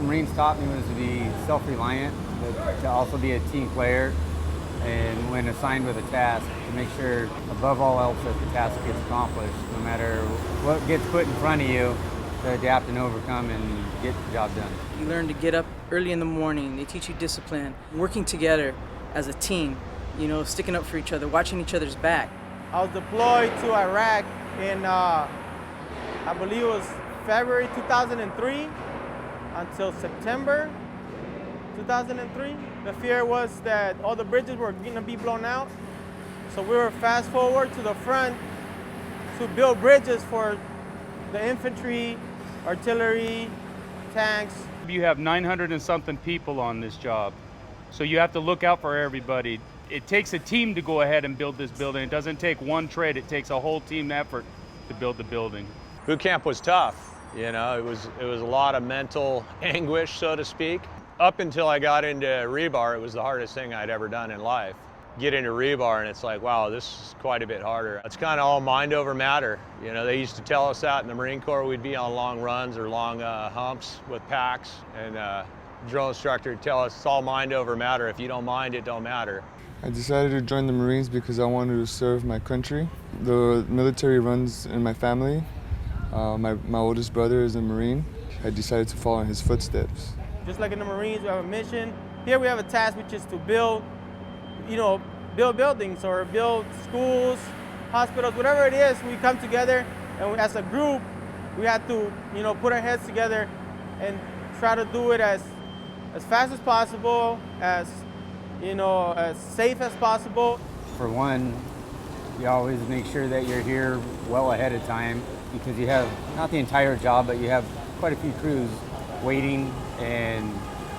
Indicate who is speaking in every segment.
Speaker 1: the Marines taught me was to be self-reliant, but to also be a team player, and when assigned with a task, to make sure above all else that the task gets accomplished, no matter what gets put in front of you, to adapt and overcome and get the job done.
Speaker 2: You learn to get up early in the morning. They teach you discipline, working together as a team, sticking up for each other, watching each other's back.
Speaker 3: I was deployed to Iraq in, I believe it was February 2003 until September 2003. The fear was that all the bridges were going to be blown out. So we were fast forward to the front to build bridges for the infantry, artillery, tanks.
Speaker 4: You have 900 and something people on this job, so you have to look out for everybody. It takes a team to go ahead and build this building. It doesn't take one trade, it takes a whole team effort to build the building.
Speaker 5: Boot camp was tough. It was a lot of mental anguish, so to speak. Up until I got into rebar, it was the hardest thing I'd ever done in life. Get into rebar and it's like, wow, this is quite a bit harder. It's kind of all mind over matter. They used to tell us that in the Marine Corps we'd be on long runs or long humps with packs, and drill instructor would tell us it's all mind over matter. If you don't mind, it don't matter.
Speaker 6: I decided to join the Marines because I wanted to serve my country. The military runs in my family. My oldest brother is a Marine. I decided to follow in his footsteps.
Speaker 3: Just like in the Marines, we have a mission. Here we have a task, which is to build buildings or build schools, hospitals, whatever it is. We come together, and as a group, we have to, put our heads together and try to do it as fast as possible, as safe as possible.
Speaker 1: For one, you always make sure that you're here well ahead of time, because you have not the entire job, but you have quite a few crews waiting and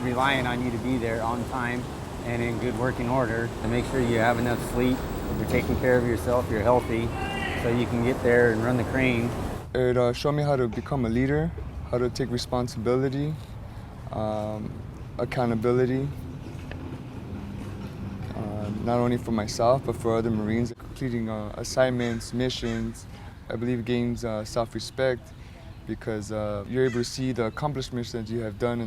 Speaker 1: relying on you to be there on time and in good working order, to make sure you have enough sleep, you're taking care of yourself, you're healthy, so you can get there and run the crane.
Speaker 6: It showed me how to become a leader, how to take responsibility, accountability, not only for myself, but for other Marines. Completing assignments, missions, I believe it gains self-respect, because you're able to see the accomplishments that you have done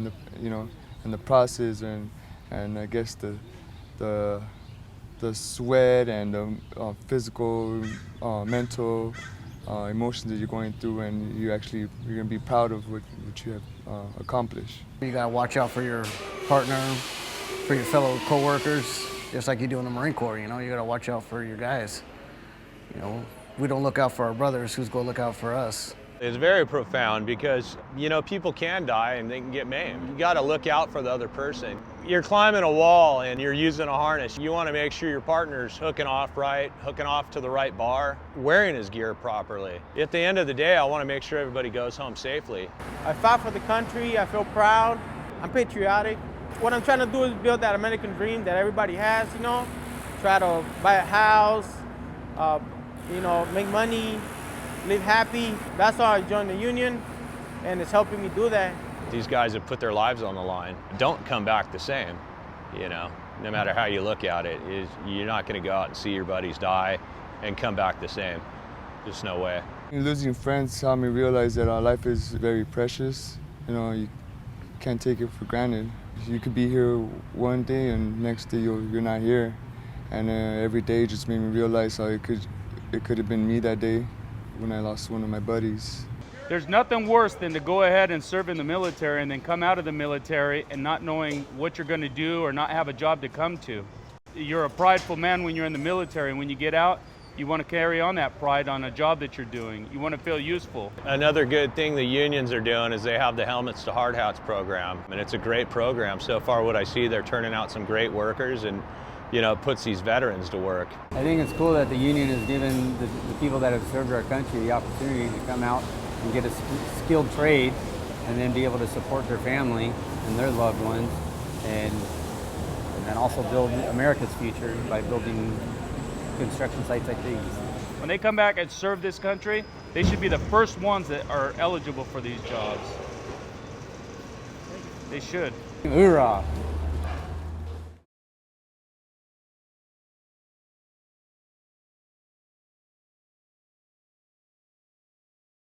Speaker 6: in the process, and I guess the sweat and the physical, mental emotions that you're going through, and you're gonna be proud of what you have accomplished.
Speaker 7: You gotta watch out for your partner, for your fellow co-workers, just like you do in the Marine Corps. You gotta watch out for your guys. We don't look out for our brothers, who's gonna look out for us?
Speaker 5: It's very profound because, people can die and they can get maimed. You got to look out for the other person. You're climbing a wall and you're using a harness. You want to make sure your partner's hooking off right, hooking off to the right bar, wearing his gear properly. At the end of the day, I want to make sure everybody goes home safely.
Speaker 3: I fought for the country. I feel proud. I'm patriotic. What I'm trying to do is build that American dream that everybody has, Try to buy a house, make money, live happy. That's why I joined the union, and it's helping me do that.
Speaker 5: These guys have put their lives on the line. Don't come back the same, no matter how you look at it. You're not going to go out and see your buddies die and come back the same. There's no way.
Speaker 6: Losing friends helped me realize that our life is very precious. You can't take it for granted. You could be here one day and next day you're not here. And every day just made me realize how it could have been me that day when I lost one of my buddies.
Speaker 4: There's nothing worse than to go ahead and serve in the military and then come out of the military and not knowing what you're going to do or not have a job to come to. You're a prideful man when you're in the military, and when you get out, you want to carry on that pride on a job that you're doing. You want to feel useful.
Speaker 5: Another good thing the unions are doing is they have the Helmets to Hard Hats program, and it's a great program. So far what I see, they're turning out some great workers, and it puts these veterans to work.
Speaker 1: I think it's cool that the union has given the people that have served our country the opportunity to come out and get a skilled trade, and then be able to support their family and their loved ones, and then also build America's future by building construction sites like these.
Speaker 4: When they come back and serve this country, they should be the first ones that are eligible for these jobs. They should.
Speaker 1: Hoorah!